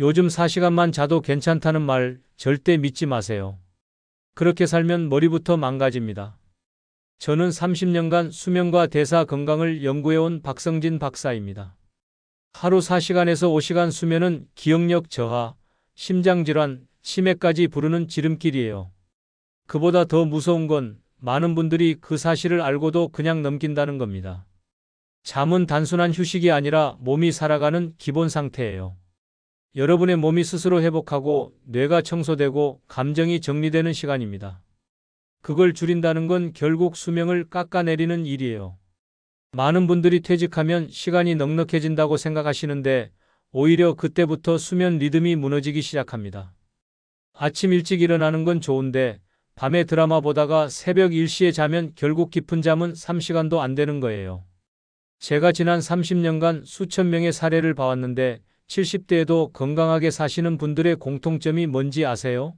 요즘 4시간만 자도 괜찮다는 말 절대 믿지 마세요. 그렇게 살면 머리부터 망가집니다. 저는 30년간 수면과 대사 건강을 연구해온 박성진 박사입니다. 하루 4시간에서 5시간 수면은 기억력 저하, 심장질환, 치매까지 부르는 지름길이에요. 그보다 더 무서운 건 많은 분들이 그 사실을 알고도 그냥 넘긴다는 겁니다. 잠은 단순한 휴식이 아니라 몸이 살아가는 기본 상태예요. 여러분의 몸이 스스로 회복하고 뇌가 청소되고 감정이 정리되는 시간입니다. 그걸 줄인다는 건 결국 수명을 깎아내리는 일이에요. 많은 분들이 퇴직하면 시간이 넉넉해진다고 생각하시는데 오히려 그때부터 수면 리듬이 무너지기 시작합니다. 아침 일찍 일어나는 건 좋은데 밤에 드라마 보다가 새벽 1시에 자면 결국 깊은 잠은 3시간도 안 되는 거예요. 제가 지난 30년간 수천 명의 사례를 봐왔는데 70대에도 건강하게 사시는 분들의 공통점이 뭔지 아세요?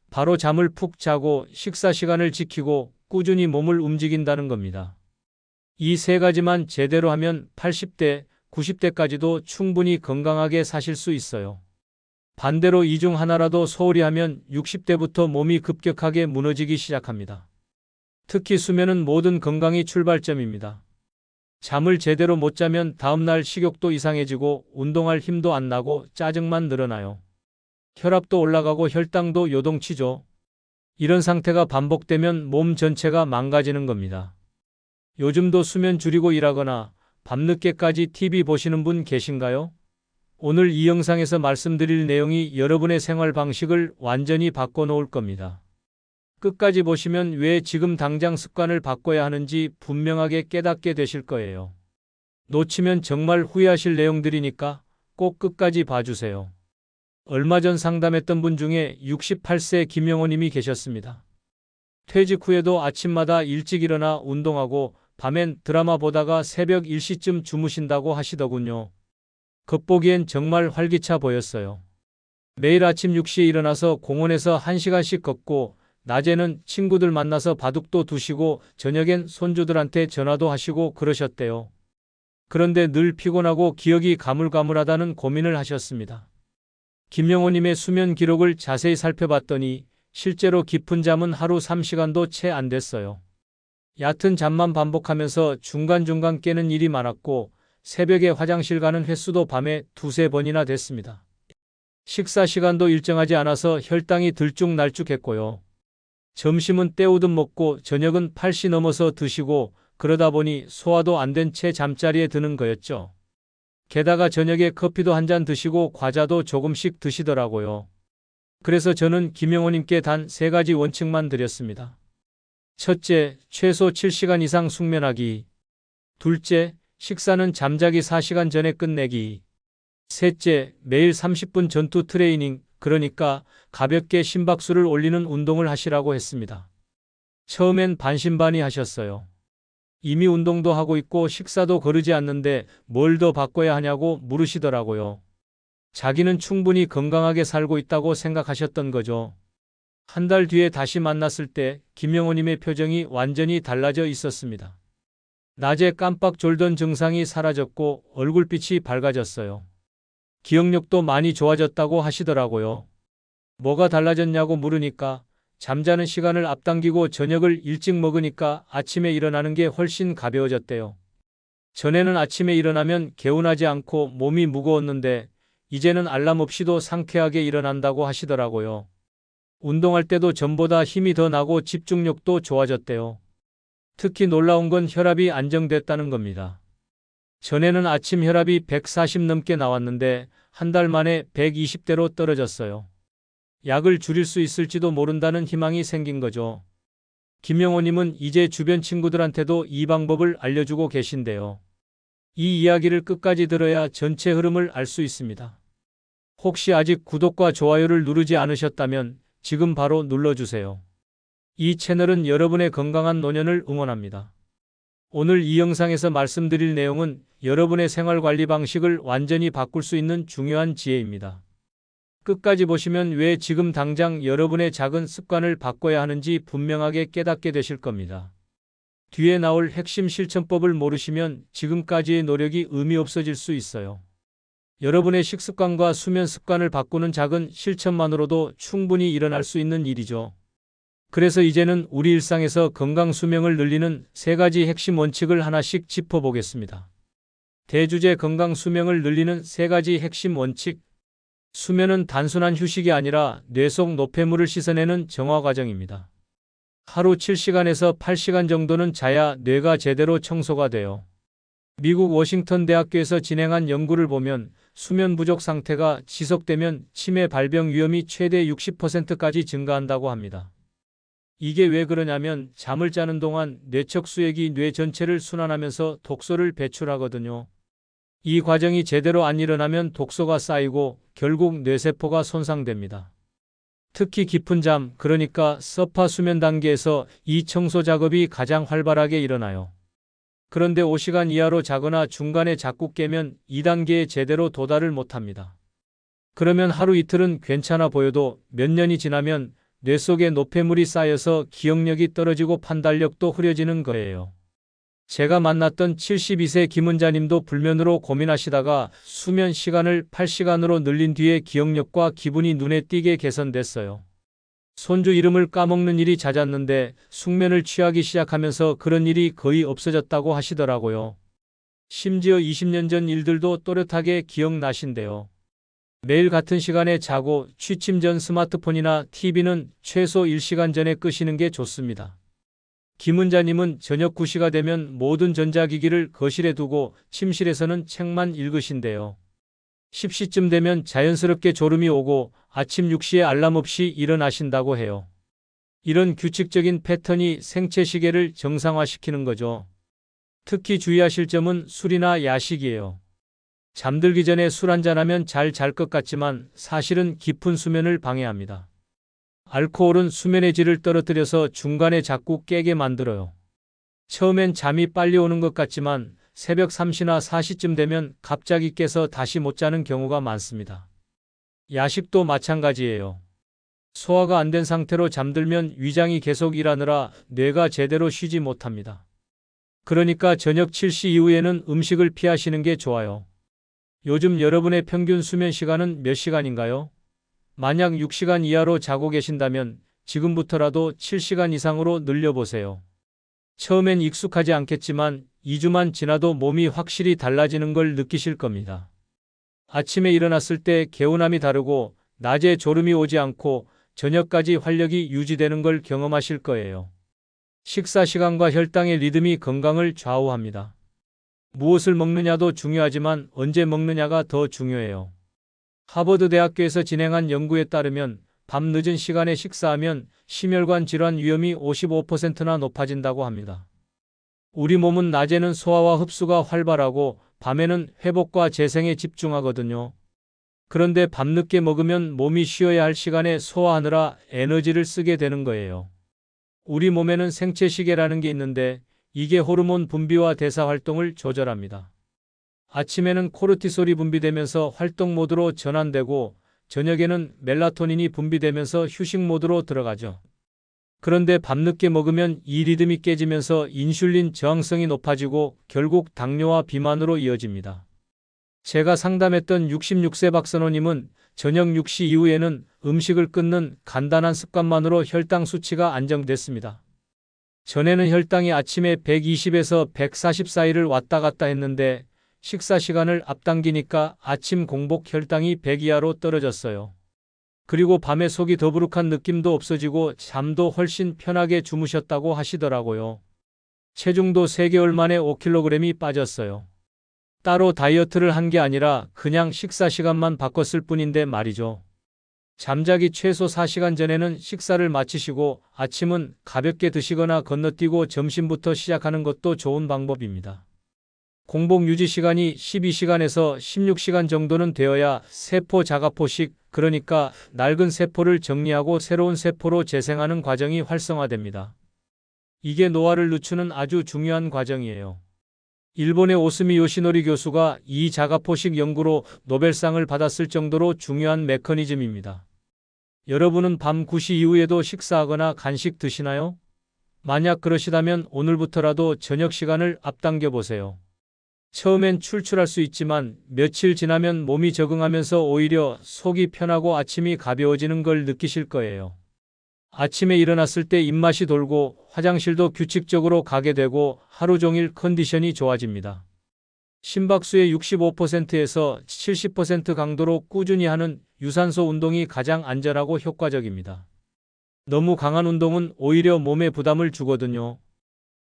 바로 잠을 푹 자고 식사 시간을 지키고 꾸준히 몸을 움직인다는 겁니다. 이 세 가지만 제대로 하면 80대, 90대까지도 충분히 건강하게 사실 수 있어요. 반대로 이 중 하나라도 소홀히 하면 60대부터 몸이 급격하게 무너지기 시작합니다. 특히 수면은 모든 건강의 출발점입니다. 잠을 제대로 못 자면 다음날 식욕도 이상해지고 운동할 힘도 안 나고 짜증만 늘어나요. 혈압도 올라가고 혈당도 요동치죠. 이런 상태가 반복되면 몸 전체가 망가지는 겁니다. 요즘도 수면 줄이고 일하거나 밤늦게까지 TV 보시는 분 계신가요? 오늘 이 영상에서 말씀드릴 내용이 여러분의 생활 방식을 완전히 바꿔놓을 겁니다. 끝까지 보시면 왜 지금 당장 습관을 바꿔야 하는지 분명하게 깨닫게 되실 거예요. 놓치면 정말 후회하실 내용들이니까 꼭 끝까지 봐주세요. 얼마 전 상담했던 분 중에 68세 김영호님이 계셨습니다. 퇴직 후에도 아침마다 일찍 일어나 운동하고 밤엔 드라마 보다가 새벽 1시쯤 주무신다고 하시더군요. 겉보기엔 정말 활기차 보였어요. 매일 아침 6시에 일어나서 공원에서 1시간씩 걷고 낮에는 친구들 만나서 바둑도 두시고 저녁엔 손주들한테 전화도 하시고 그러셨대요. 그런데 늘 피곤하고 기억이 가물가물하다는 고민을 하셨습니다. 김영호님의 수면 기록을 자세히 살펴봤더니 실제로 깊은 잠은 하루 3시간도 채 안 됐어요. 얕은 잠만 반복하면서 중간중간 깨는 일이 많았고 새벽에 화장실 가는 횟수도 밤에 두세 번이나 됐습니다. 식사 시간도 일정하지 않아서 혈당이 들쭉날쭉했고요. 점심은 때우듯 먹고 저녁은 8시 넘어서 드시고 그러다 보니 소화도 안 된 채 잠자리에 드는 거였죠. 게다가 저녁에 커피도 한 잔 드시고 과자도 조금씩 드시더라고요. 그래서 저는 김영호님께 단 3가지 원칙만 드렸습니다. 첫째, 최소 7시간 이상 숙면하기. 둘째, 식사는 잠자기 4시간 전에 끝내기. 셋째, 매일 30분 전투 트레이닝, 그러니까 가볍게 심박수를 올리는 운동을 하시라고 했습니다. 처음엔 반신반의 하셨어요. 이미 운동도 하고 있고 식사도 거르지 않는데 뭘 더 바꿔야 하냐고 물으시더라고요. 자기는 충분히 건강하게 살고 있다고 생각하셨던 거죠. 한 달 뒤에 다시 만났을 때 김영호님의 표정이 완전히 달라져 있었습니다. 낮에 깜빡 졸던 증상이 사라졌고 얼굴빛이 밝아졌어요. 기억력도 많이 좋아졌다고 하시더라고요. 뭐가 달라졌냐고 물으니까 잠자는 시간을 앞당기고 저녁을 일찍 먹으니까 아침에 일어나는 게 훨씬 가벼워졌대요. 전에는 아침에 일어나면 개운하지 않고 몸이 무거웠는데 이제는 알람 없이도 상쾌하게 일어난다고 하시더라고요. 운동할 때도 전보다 힘이 더 나고 집중력도 좋아졌대요. 특히 놀라운 건 혈압이 안정됐다는 겁니다. 전에는 아침 혈압이 140 넘게 나왔는데 한 달 만에 120대로 떨어졌어요. 약을 줄일 수 있을지도 모른다는 희망이 생긴 거죠. 김영호님은 이제 주변 친구들한테도 이 방법을 알려주고 계신데요. 이 이야기를 끝까지 들어야 전체 흐름을 알 수 있습니다. 혹시 아직 구독과 좋아요를 누르지 않으셨다면 지금 바로 눌러주세요. 이 채널은 여러분의 건강한 노년을 응원합니다. 오늘 이 영상에서 말씀드릴 내용은 여러분의 생활관리 방식을 완전히 바꿀 수 있는 중요한 지혜입니다. 끝까지 보시면 왜 지금 당장 여러분의 작은 습관을 바꿔야 하는지 분명하게 깨닫게 되실 겁니다. 뒤에 나올 핵심 실천법을 모르시면 지금까지의 노력이 의미 없어질 수 있어요. 여러분의 식습관과 수면 습관을 바꾸는 작은 실천만으로도 충분히 일어날 수 있는 일이죠. 그래서 이제는 우리 일상에서 건강 수명을 늘리는 3가지 핵심 원칙을 하나씩 짚어보겠습니다. 대주제 건강 수명을 늘리는 3가지 핵심 원칙. 수면은 단순한 휴식이 아니라 뇌 속 노폐물을 씻어내는 정화 과정입니다. 하루 7시간에서 8시간 정도는 자야 뇌가 제대로 청소가 돼요. 미국 워싱턴 대학교에서 진행한 연구를 보면 수면 부족 상태가 지속되면 치매 발병 위험이 최대 60%까지 증가한다고 합니다. 이게 왜 그러냐면 잠을 자는 동안 뇌척 수액이 뇌 전체를 순환하면서 독소를 배출하거든요. 이 과정이 제대로 안 일어나면 독소가 쌓이고 결국 뇌세포가 손상됩니다. 특히 깊은 잠, 그러니까 서파 수면 단계에서 이 청소 작업이 가장 활발하게 일어나요. 그런데 5시간 이하로 자거나 중간에 자꾸 깨면 2단계에 제대로 도달을 못합니다. 그러면 하루 이틀은 괜찮아 보여도 몇 년이 지나면 뇌 속에 노폐물이 쌓여서 기억력이 떨어지고 판단력도 흐려지는 거예요. 제가 만났던 72세 김은자님도 불면으로 고민하시다가 수면 시간을 8시간으로 늘린 뒤에 기억력과 기분이 눈에 띄게 개선됐어요. 손주 이름을 까먹는 일이 잦았는데 숙면을 취하기 시작하면서 그런 일이 거의 없어졌다고 하시더라고요. 심지어 20년 전 일들도 또렷하게 기억나신대요. 매일 같은 시간에 자고 취침 전 스마트폰이나 TV는 최소 1시간 전에 끄시는 게 좋습니다. 김은자님은 저녁 9시가 되면 모든 전자기기를 거실에 두고 침실에서는 책만 읽으신대요. 10시쯤 되면 자연스럽게 졸음이 오고 아침 6시에 알람 없이 일어나신다고 해요. 이런 규칙적인 패턴이 생체 시계를 정상화시키는 거죠. 특히 주의하실 점은 술이나 야식이에요. 잠들기 전에 술 한잔하면 잘 잘 것 같지만 사실은 깊은 수면을 방해합니다. 알코올은 수면의 질을 떨어뜨려서 중간에 자꾸 깨게 만들어요. 처음엔 잠이 빨리 오는 것 같지만 새벽 3시나 4시쯤 되면 갑자기 깨서 다시 못 자는 경우가 많습니다. 야식도 마찬가지예요. 소화가 안 된 상태로 잠들면 위장이 계속 일하느라 뇌가 제대로 쉬지 못합니다. 그러니까 저녁 7시 이후에는 음식을 피하시는 게 좋아요. 요즘 여러분의 평균 수면 시간은 몇 시간인가요? 만약 6시간 이하로 자고 계신다면 지금부터라도 7시간 이상으로 늘려보세요. 처음엔 익숙하지 않겠지만 2주만 지나도 몸이 확실히 달라지는 걸 느끼실 겁니다. 아침에 일어났을 때 개운함이 다르고 낮에 졸음이 오지 않고 저녁까지 활력이 유지되는 걸 경험하실 거예요. 식사 시간과 혈당의 리듬이 건강을 좌우합니다. 무엇을 먹느냐도 중요하지만 언제 먹느냐가 더 중요해요. 하버드 대학교에서 진행한 연구에 따르면 밤 늦은 시간에 식사하면 심혈관 질환 위험이 55%나 높아진다고 합니다. 우리 몸은 낮에는 소화와 흡수가 활발하고 밤에는 회복과 재생에 집중하거든요. 그런데 밤늦게 먹으면 몸이 쉬어야 할 시간에 소화하느라 에너지를 쓰게 되는 거예요. 우리 몸에는 생체 시계라는 게 있는데 이게 호르몬 분비와 대사 활동을 조절합니다. 아침에는 코르티솔이 분비되면서 활동 모드로 전환되고 저녁에는 멜라토닌이 분비되면서 휴식 모드로 들어가죠. 그런데 밤늦게 먹으면 이 리듬이 깨지면서 인슐린 저항성이 높아지고 결국 당뇨와 비만으로 이어집니다. 제가 상담했던 66세 박선호님은 저녁 6시 이후에는 음식을 끊는 간단한 습관만으로 혈당 수치가 안정됐습니다. 전에는 혈당이 아침에 120에서 140 사이를 왔다 갔다 했는데 식사 시간을 앞당기니까 아침 공복 혈당이 100 이하로 떨어졌어요. 그리고 밤에 속이 더부룩한 느낌도 없어지고 잠도 훨씬 편하게 주무셨다고 하시더라고요. 체중도 3개월 만에 5kg이 빠졌어요. 따로 다이어트를 한 게 아니라 그냥 식사 시간만 바꿨을 뿐인데 말이죠. 잠자기 최소 4시간 전에는 식사를 마치시고 아침은 가볍게 드시거나 건너뛰고 점심부터 시작하는 것도 좋은 방법입니다. 공복 유지 시간이 12시간에서 16시간 정도는 되어야 세포 자가포식, 그러니까 낡은 세포를 정리하고 새로운 세포로 재생하는 과정이 활성화됩니다. 이게 노화를 늦추는 아주 중요한 과정이에요. 일본의 오스미 요시노리 교수가 이 자가포식 연구로 노벨상을 받았을 정도로 중요한 메커니즘입니다. 여러분은 밤 9시 이후에도 식사하거나 간식 드시나요? 만약 그러시다면 오늘부터라도 저녁 시간을 앞당겨 보세요. 처음엔 출출할 수 있지만 며칠 지나면 몸이 적응하면서 오히려 속이 편하고 아침이 가벼워지는 걸 느끼실 거예요. 아침에 일어났을 때 입맛이 돌고 화장실도 규칙적으로 가게 되고 하루 종일 컨디션이 좋아집니다. 심박수의 65%에서 70% 강도로 꾸준히 하는 유산소 운동이 가장 안전하고 효과적입니다. 너무 강한 운동은 오히려 몸에 부담을 주거든요.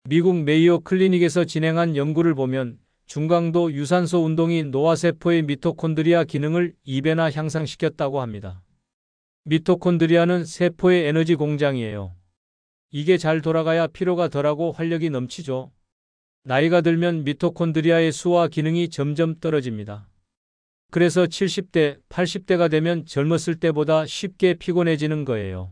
미국 메이오 클리닉에서 진행한 연구를 보면 중강도 유산소 운동이 노화세포의 미토콘드리아 기능을 2배나 향상시켰다고 합니다. 미토콘드리아는 세포의 에너지 공장이에요. 이게 잘 돌아가야 피로가 덜하고 활력이 넘치죠. 나이가 들면 미토콘드리아의 수와 기능이 점점 떨어집니다. 그래서 70대, 80대가 되면 젊었을 때보다 쉽게 피곤해지는 거예요.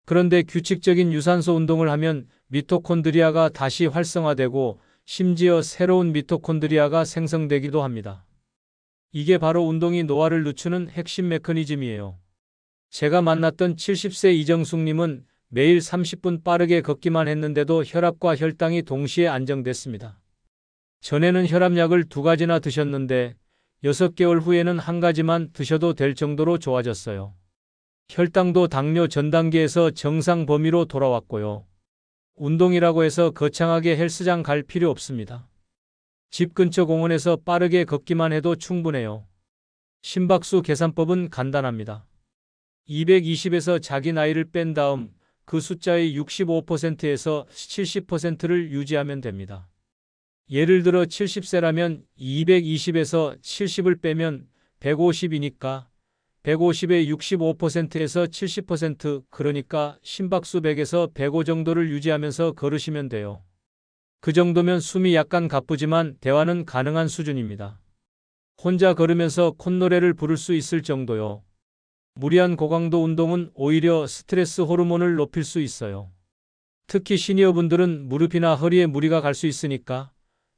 그런데 규칙적인 유산소 운동을 하면 미토콘드리아가 다시 활성화되고 심지어 새로운 미토콘드리아가 생성되기도 합니다. 이게 바로 운동이 노화를 늦추는 핵심 메커니즘이에요. 제가 만났던 70세 이정숙님은 매일 30분 빠르게 걷기만 했는데도 혈압과 혈당이 동시에 안정됐습니다. 전에는 혈압약을 2가지나 드셨는데 6개월 후에는 1가지만 드셔도 될 정도로 좋아졌어요. 혈당도 당뇨 전 단계에서 정상 범위로 돌아왔고요. 운동이라고 해서 거창하게 헬스장 갈 필요 없습니다. 집 근처 공원에서 빠르게 걷기만 해도 충분해요. 심박수 계산법은 간단합니다. 220에서 자기 나이를 뺀 다음 그 숫자의 65%에서 70%를 유지하면 됩니다. 예를 들어 70세라면 220에서 70을 빼면 150이니까 150의 65%에서 70% 그러니까 심박수 100에서 105 정도를 유지하면서 걸으시면 돼요. 그 정도면 숨이 약간 가쁘지만 대화는 가능한 수준입니다. 혼자 걸으면서 콧노래를 부를 수 있을 정도요. 무리한 고강도 운동은 오히려 스트레스 호르몬을 높일 수 있어요. 특히 시니어분들은 무릎이나 허리에 무리가 갈 수 있으니까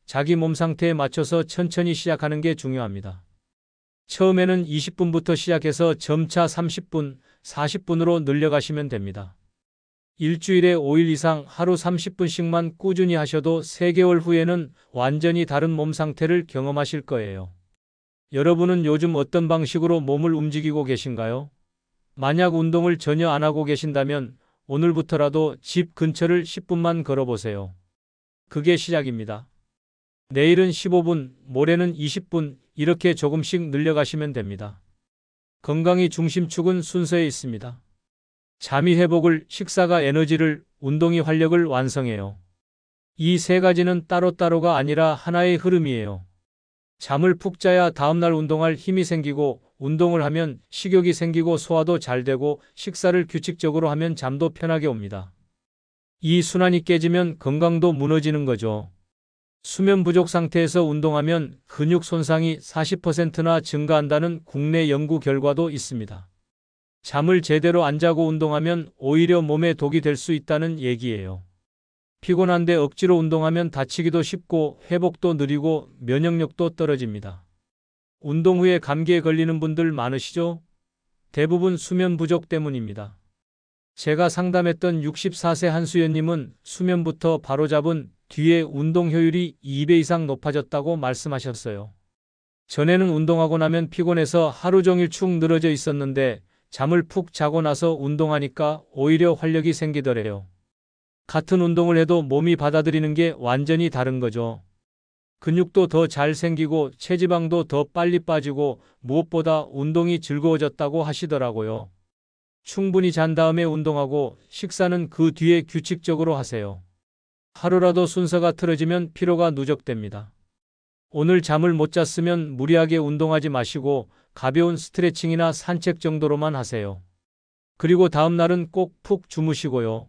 자기 몸 상태에 맞춰서 천천히 시작하는 게 중요합니다. 처음에는 20분부터 시작해서 점차 30분, 40분으로 늘려가시면 됩니다. 일주일에 5일 이상 하루 30분씩만 꾸준히 하셔도 3개월 후에는 완전히 다른 몸 상태를 경험하실 거예요. 여러분은 요즘 어떤 방식으로 몸을 움직이고 계신가요? 만약 운동을 전혀 안 하고 계신다면 오늘부터라도 집 근처를 10분만 걸어보세요. 그게 시작입니다. 내일은 15분, 모레는 20분 이렇게 조금씩 늘려가시면 됩니다. 건강이 중심축은 순서에 있습니다. 잠이 회복을, 식사가 에너지를, 운동이 활력을 완성해요. 이 3가지는 따로따로가 아니라 하나의 흐름이에요. 잠을 푹 자야 다음날 운동할 힘이 생기고 운동을 하면 식욕이 생기고 소화도 잘 되고 식사를 규칙적으로 하면 잠도 편하게 옵니다. 이 순환이 깨지면 건강도 무너지는 거죠. 수면 부족 상태에서 운동하면 근육 손상이 40%나 증가한다는 국내 연구 결과도 있습니다. 잠을 제대로 안 자고 운동하면 오히려 몸에 독이 될 수 있다는 얘기예요. 피곤한데 억지로 운동하면 다치기도 쉽고 회복도 느리고 면역력도 떨어집니다. 운동 후에 감기에 걸리는 분들 많으시죠? 대부분 수면 부족 때문입니다. 제가 상담했던 64세 한수연님은 수면부터 바로잡은 뒤에 운동 효율이 2배 이상 높아졌다고 말씀하셨어요. 전에는 운동하고 나면 피곤해서 하루 종일 축 늘어져 있었는데 잠을 푹 자고 나서 운동하니까 오히려 활력이 생기더래요. 같은 운동을 해도 몸이 받아들이는 게 완전히 다른 거죠. 근육도 더 잘 생기고 체지방도 더 빨리 빠지고 무엇보다 운동이 즐거워졌다고 하시더라고요. 충분히 잔 다음에 운동하고 식사는 그 뒤에 규칙적으로 하세요. 하루라도 순서가 틀어지면 피로가 누적됩니다. 오늘 잠을 못 잤으면 무리하게 운동하지 마시고 가벼운 스트레칭이나 산책 정도로만 하세요. 그리고 다음 날은 꼭 푹 주무시고요.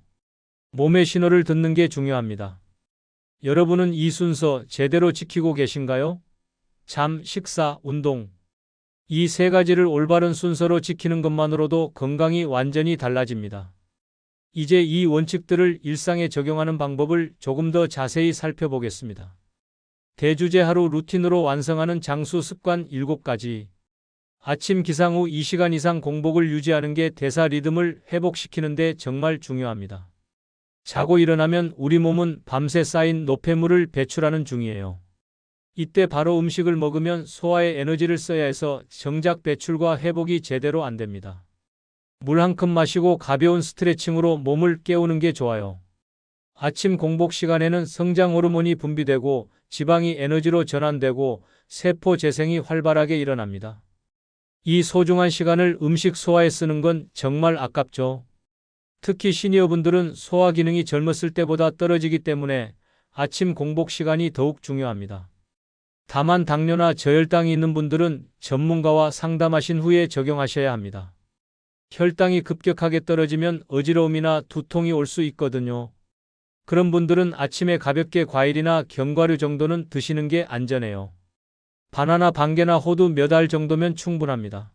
몸의 신호를 듣는 게 중요합니다. 여러분은 이 순서 제대로 지키고 계신가요? 잠, 식사, 운동. 이 3가지를 올바른 순서로 지키는 것만으로도 건강이 완전히 달라집니다. 이제 이 원칙들을 일상에 적용하는 방법을 조금 더 자세히 살펴보겠습니다. 대주제 하루 루틴으로 완성하는 장수 습관 7가지. 아침 기상 후 2시간 이상 공복을 유지하는 게 대사 리듬을 회복시키는 데 정말 중요합니다. 자고 일어나면 우리 몸은 밤새 쌓인 노폐물을 배출하는 중이에요. 이때 바로 음식을 먹으면 소화에 에너지를 써야 해서 정작 배출과 회복이 제대로 안 됩니다. 물 한 컵 마시고 가벼운 스트레칭으로 몸을 깨우는 게 좋아요. 아침 공복 시간에는 성장 호르몬이 분비되고 지방이 에너지로 전환되고 세포 재생이 활발하게 일어납니다. 이 소중한 시간을 음식 소화에 쓰는 건 정말 아깝죠. 특히 시니어분들은 소화 기능이 젊었을 때보다 떨어지기 때문에 아침 공복 시간이 더욱 중요합니다. 다만 당뇨나 저혈당이 있는 분들은 전문가와 상담하신 후에 적용하셔야 합니다. 혈당이 급격하게 떨어지면 어지러움이나 두통이 올 수 있거든요. 그런 분들은 아침에 가볍게 과일이나 견과류 정도는 드시는 게 안전해요. 바나나 반 개나 호두 몇 알 정도면 충분합니다.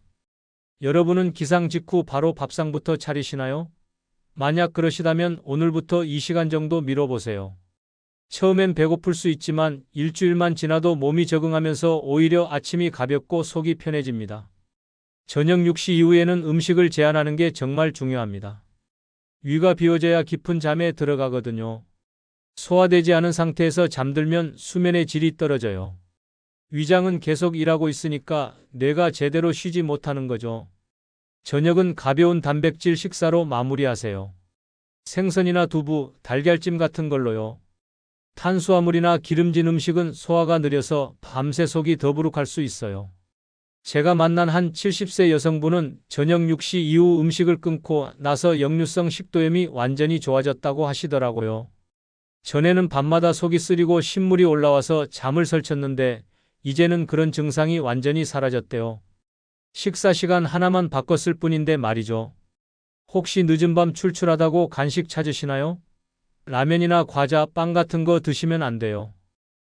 여러분은 기상 직후 바로 밥상부터 차리시나요? 만약 그러시다면 오늘부터 2시간 정도 미뤄보세요. 처음엔 배고플 수 있지만 일주일만 지나도 몸이 적응하면서 오히려 아침이 가볍고 속이 편해집니다. 저녁 6시 이후에는 음식을 제한하는 게 정말 중요합니다. 위가 비워져야 깊은 잠에 들어가거든요. 소화되지 않은 상태에서 잠들면 수면의 질이 떨어져요. 위장은 계속 일하고 있으니까 뇌가 제대로 쉬지 못하는 거죠. 저녁은 가벼운 단백질 식사로 마무리하세요. 생선이나 두부, 달걀찜 같은 걸로요. 탄수화물이나 기름진 음식은 소화가 느려서 밤새 속이 더부룩할 수 있어요. 제가 만난 한 70세 여성분은 저녁 6시 이후 음식을 끊고 나서 역류성 식도염이 완전히 좋아졌다고 하시더라고요. 전에는 밤마다 속이 쓰리고 신물이 올라와서 잠을 설쳤는데 이제는 그런 증상이 완전히 사라졌대요. 식사 시간 하나만 바꿨을 뿐인데 말이죠. 혹시 늦은 밤 출출하다고 간식 찾으시나요? 라면이나 과자, 빵 같은 거 드시면 안 돼요.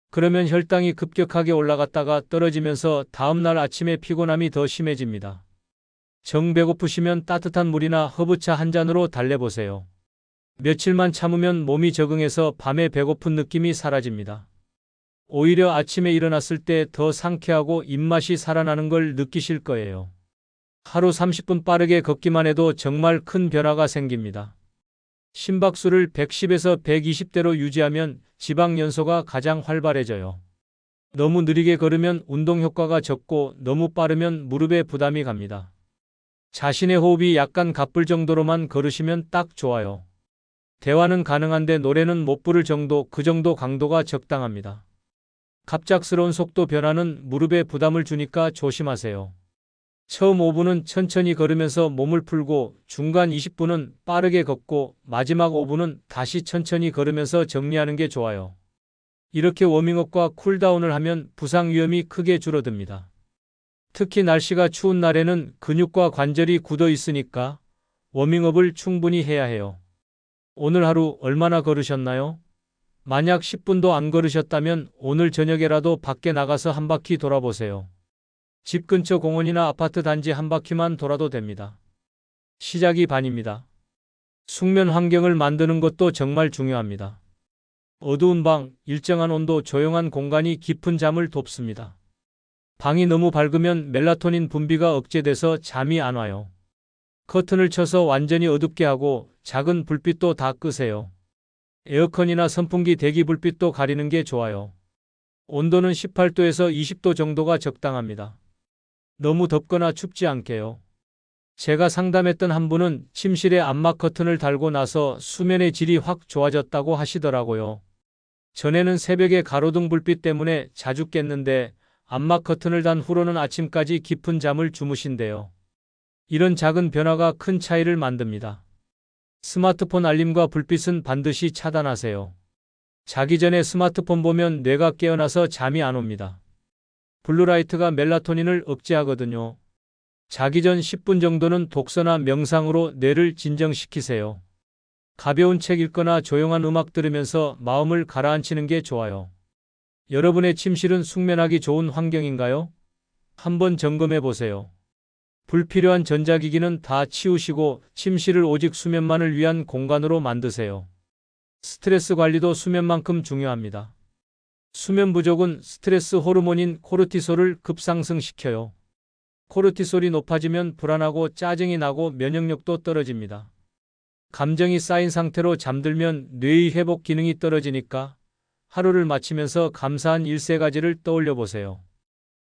그러면 혈당이 급격하게 올라갔다가 떨어지면서 다음날 아침에 피곤함이 더 심해집니다. 정 배고프시면 따뜻한 물이나 허브차 한 잔으로 달래보세요. 며칠만 참으면 몸이 적응해서 밤에 배고픈 느낌이 사라집니다. 오히려 아침에 일어났을 때 더 상쾌하고 입맛이 살아나는 걸 느끼실 거예요. 하루 30분 빠르게 걷기만 해도 정말 큰 변화가 생깁니다. 심박수를 110에서 120대로 유지하면 지방 연소가 가장 활발해져요. 너무 느리게 걸으면 운동 효과가 적고 너무 빠르면 무릎에 부담이 갑니다. 자신의 호흡이 약간 가쁠 정도로만 걸으시면 딱 좋아요. 대화는 가능한데 노래는 못 부를 정도, 그 정도 강도가 적당합니다. 갑작스러운 속도 변화는 무릎에 부담을 주니까 조심하세요. 처음 5분은 천천히 걸으면서 몸을 풀고 중간 20분은 빠르게 걷고 마지막 5분은 다시 천천히 걸으면서 정리하는 게 좋아요. 이렇게 워밍업과 쿨다운을 하면 부상 위험이 크게 줄어듭니다. 특히 날씨가 추운 날에는 근육과 관절이 굳어 있으니까 워밍업을 충분히 해야 해요. 오늘 하루 얼마나 걸으셨나요? 만약 10분도 안 걸으셨다면 오늘 저녁에라도 밖에 나가서 한 바퀴 돌아보세요. 집 근처 공원이나 아파트 단지 한 바퀴만 돌아도 됩니다. 시작이 반입니다. 숙면 환경을 만드는 것도 정말 중요합니다. 어두운 방, 일정한 온도, 조용한 공간이 깊은 잠을 돕습니다. 방이 너무 밝으면 멜라토닌 분비가 억제돼서 잠이 안 와요. 커튼을 쳐서 완전히 어둡게 하고 작은 불빛도 다 끄세요. 에어컨이나 선풍기 대기 불빛도 가리는 게 좋아요. 온도는 18도에서 20도 정도가 적당합니다. 너무 덥거나 춥지 않게요. 제가 상담했던 한 분은 침실에 암막 커튼을 달고 나서 수면의 질이 확 좋아졌다고 하시더라고요. 전에는 새벽에 가로등 불빛 때문에 자주 깼는데 암막 커튼을 단 후로는 아침까지 깊은 잠을 주무신대요. 이런 작은 변화가 큰 차이를 만듭니다. 스마트폰 알림과 불빛은 반드시 차단하세요. 자기 전에 스마트폰 보면 뇌가 깨어나서 잠이 안 옵니다. 블루라이트가 멜라토닌을 억제하거든요. 자기 전 10분 정도는 독서나 명상으로 뇌를 진정시키세요. 가벼운 책 읽거나 조용한 음악 들으면서 마음을 가라앉히는 게 좋아요. 여러분의 침실은 숙면하기 좋은 환경인가요? 한번 점검해 보세요. 불필요한 전자기기는 다 치우시고 침실을 오직 수면만을 위한 공간으로 만드세요. 스트레스 관리도 수면만큼 중요합니다. 수면 부족은 스트레스 호르몬인 코르티솔을 급상승시켜요. 코르티솔이 높아지면 불안하고 짜증이 나고 면역력도 떨어집니다. 감정이 쌓인 상태로 잠들면 뇌의 회복 기능이 떨어지니까 하루를 마치면서 감사한 일 3가지를 떠올려 보세요.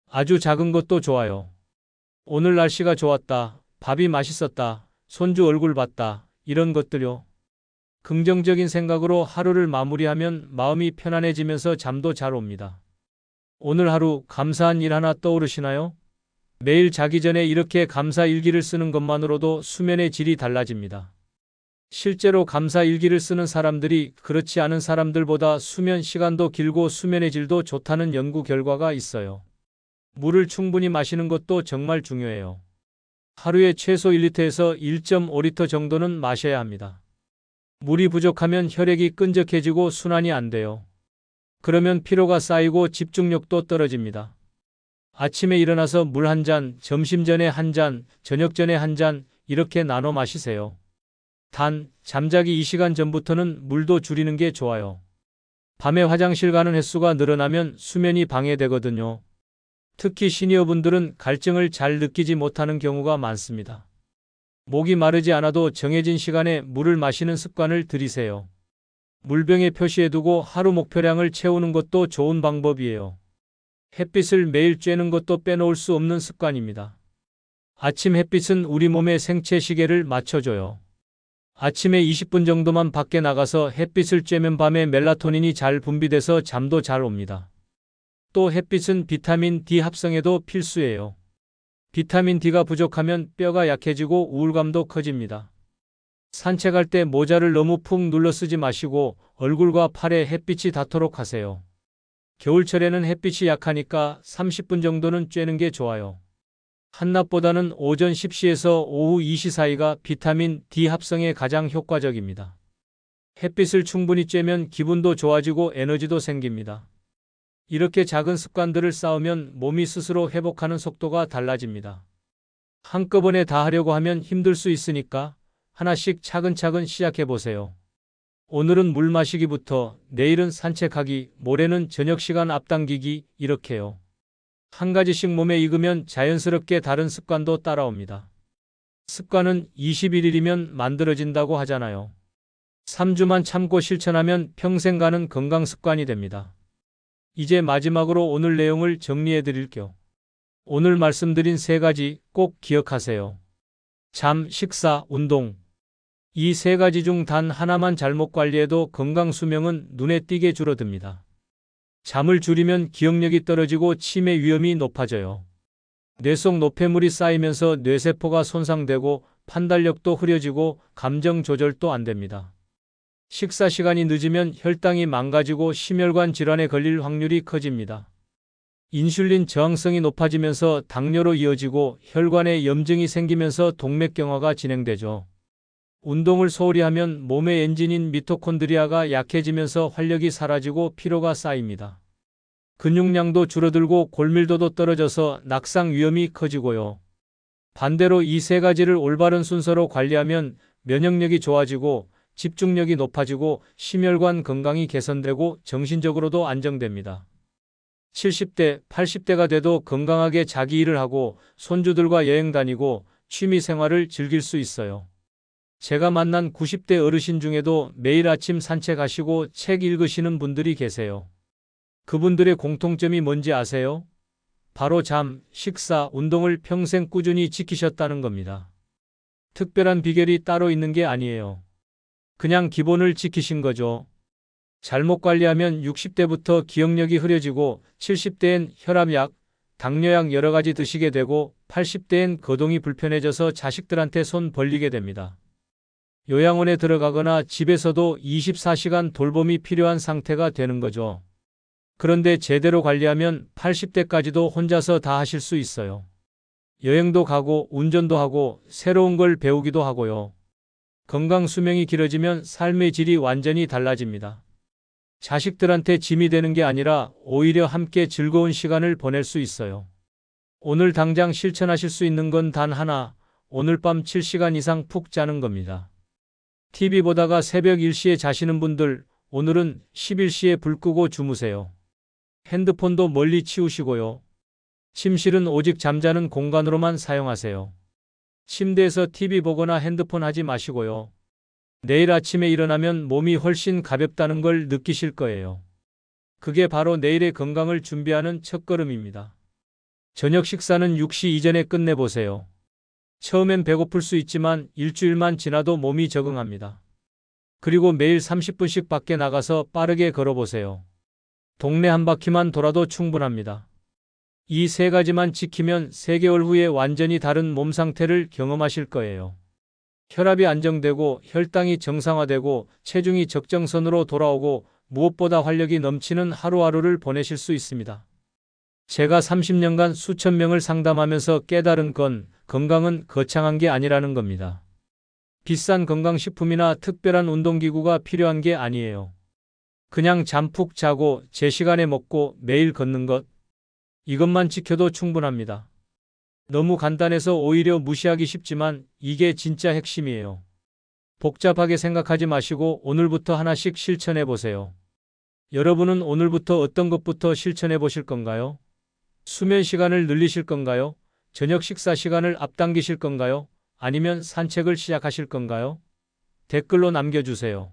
아주 작은 것도 좋아요. 오늘 날씨가 좋았다. 밥이 맛있었다. 손주 얼굴 봤다. 이런 것들요. 긍정적인 생각으로 하루를 마무리하면 마음이 편안해지면서 잠도 잘 옵니다. 오늘 하루 감사한 일 하나 떠오르시나요? 매일 자기 전에 이렇게 감사 일기를 쓰는 것만으로도 수면의 질이 달라집니다. 실제로 감사 일기를 쓰는 사람들이 그렇지 않은 사람들보다 수면 시간도 길고 수면의 질도 좋다는 연구 결과가 있어요. 물을 충분히 마시는 것도 정말 중요해요. 하루에 최소 1리터에서 1.5리터 정도는 마셔야 합니다. 물이 부족하면 혈액이 끈적해지고 순환이 안 돼요. 그러면 피로가 쌓이고 집중력도 떨어집니다. 아침에 일어나서 물 1잔, 점심 전에 1잔, 저녁 전에 1잔 이렇게 나눠 마시세요. 단, 잠자기 2시간 전부터는 물도 줄이는 게 좋아요. 밤에 화장실 가는 횟수가 늘어나면 수면이 방해되거든요. 특히 시니어분들은 갈증을 잘 느끼지 못하는 경우가 많습니다. 목이 마르지 않아도 정해진 시간에 물을 마시는 습관을 들이세요. 물병에 표시해두고 하루 목표량을 채우는 것도 좋은 방법이에요. 햇빛을 매일 쬐는 것도 빼놓을 수 없는 습관입니다. 아침 햇빛은 우리 몸의 생체 시계를 맞춰줘요. 아침에 20분 정도만 밖에 나가서 햇빛을 쬐면 밤에 멜라토닌이 잘 분비돼서 잠도 잘 옵니다. 또 햇빛은 비타민 D 합성에도 필수예요. 비타민 D가 부족하면 뼈가 약해지고 우울감도 커집니다. 산책할 때 모자를 너무 푹 눌러 쓰지 마시고 얼굴과 팔에 햇빛이 닿도록 하세요. 겨울철에는 햇빛이 약하니까 30분 정도는 쬐는 게 좋아요. 한낮보다는 오전 10시에서 오후 2시 사이가 비타민 D 합성에 가장 효과적입니다. 햇빛을 충분히 쬐면 기분도 좋아지고 에너지도 생깁니다. 이렇게 작은 습관들을 쌓으면 몸이 스스로 회복하는 속도가 달라집니다. 한꺼번에 다 하려고 하면 힘들 수 있으니까 하나씩 차근차근 시작해 보세요. 오늘은 물 마시기부터, 내일은 산책하기, 모레는 저녁 시간 앞당기기 이렇게요. 한 가지씩 몸에 익으면 자연스럽게 다른 습관도 따라옵니다. 습관은 21일이면 만들어진다고 하잖아요. 3주만 참고 실천하면 평생 가는 건강 습관이 됩니다. 이제 마지막으로 오늘 내용을 정리해 드릴게요. 오늘 말씀드린 3가지 꼭 기억하세요. 잠, 식사, 운동. 이 3가지 중 단 하나만 잘못 관리해도 건강 수명은 눈에 띄게 줄어듭니다. 잠을 줄이면 기억력이 떨어지고 치매 위험이 높아져요. 뇌 속 노폐물이 쌓이면서 뇌세포가 손상되고 판단력도 흐려지고 감정 조절도 안 됩니다. 식사 시간이 늦으면 혈당이 망가지고 심혈관 질환에 걸릴 확률이 커집니다. 인슐린 저항성이 높아지면서 당뇨로 이어지고 혈관에 염증이 생기면서 동맥경화가 진행되죠. 운동을 소홀히 하면 몸의 엔진인 미토콘드리아가 약해지면서 활력이 사라지고 피로가 쌓입니다. 근육량도 줄어들고 골밀도도 떨어져서 낙상 위험이 커지고요. 반대로 이 3가지를 올바른 순서로 관리하면 면역력이 좋아지고 집중력이 높아지고 심혈관 건강이 개선되고 정신적으로도 안정됩니다. 70대, 80대가 돼도 건강하게 자기 일을 하고 손주들과 여행 다니고 취미 생활을 즐길 수 있어요. 제가 만난 90대 어르신 중에도 매일 아침 산책하시고 책 읽으시는 분들이 계세요. 그분들의 공통점이 뭔지 아세요? 바로 잠, 식사, 운동을 평생 꾸준히 지키셨다는 겁니다. 특별한 비결이 따로 있는 게 아니에요. 그냥 기본을 지키신 거죠. 잘못 관리하면 60대부터 기억력이 흐려지고 70대엔 혈압약, 당뇨약 여러 가지 드시게 되고 80대엔 거동이 불편해져서 자식들한테 손 벌리게 됩니다. 요양원에 들어가거나 집에서도 24시간 돌봄이 필요한 상태가 되는 거죠. 그런데 제대로 관리하면 80대까지도 혼자서 다 하실 수 있어요. 여행도 가고 운전도 하고 새로운 걸 배우기도 하고요. 건강 수명이 길어지면 삶의 질이 완전히 달라집니다. 자식들한테 짐이 되는 게 아니라 오히려 함께 즐거운 시간을 보낼 수 있어요. 오늘 당장 실천하실 수 있는 건 단 하나, 오늘 밤 7시간 이상 푹 자는 겁니다. TV 보다가 새벽 1시에 자시는 분들, 오늘은 11시에 불 끄고 주무세요. 핸드폰도 멀리 치우시고요. 침실은 오직 잠자는 공간으로만 사용하세요. 침대에서 TV 보거나 핸드폰 하지 마시고요. 내일 아침에 일어나면 몸이 훨씬 가볍다는 걸 느끼실 거예요. 그게 바로 내일의 건강을 준비하는 첫걸음입니다. 저녁 식사는 6시 이전에 끝내보세요. 처음엔 배고플 수 있지만 일주일만 지나도 몸이 적응합니다. 그리고 매일 30분씩 밖에 나가서 빠르게 걸어보세요. 동네 한 바퀴만 돌아도 충분합니다. 이 세 가지만 지키면 3개월 후에 완전히 다른 몸 상태를 경험하실 거예요. 혈압이 안정되고 혈당이 정상화되고 체중이 적정선으로 돌아오고 무엇보다 활력이 넘치는 하루하루를 보내실 수 있습니다. 제가 30년간 수천 명을 상담하면서 깨달은 건 건강은 거창한 게 아니라는 겁니다. 비싼 건강식품이나 특별한 운동기구가 필요한 게 아니에요. 그냥 잠 푹 자고 제 시간에 먹고 매일 걷는 것, 이것만 지켜도 충분합니다. 너무 간단해서 오히려 무시하기 쉽지만 이게 진짜 핵심이에요. 복잡하게 생각하지 마시고 오늘부터 하나씩 실천해 보세요. 여러분은 오늘부터 어떤 것부터 실천해 보실 건가요? 수면 시간을 늘리실 건가요? 저녁 식사 시간을 앞당기실 건가요? 아니면 산책을 시작하실 건가요? 댓글로 남겨주세요.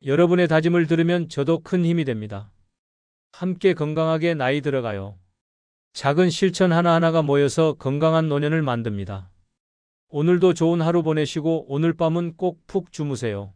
여러분의 다짐을 들으면 저도 큰 힘이 됩니다. 함께 건강하게 나이 들어가요. 작은 실천 하나하나가 모여서 건강한 노년을 만듭니다. 오늘도 좋은 하루 보내시고 오늘 밤은 꼭 푹 주무세요.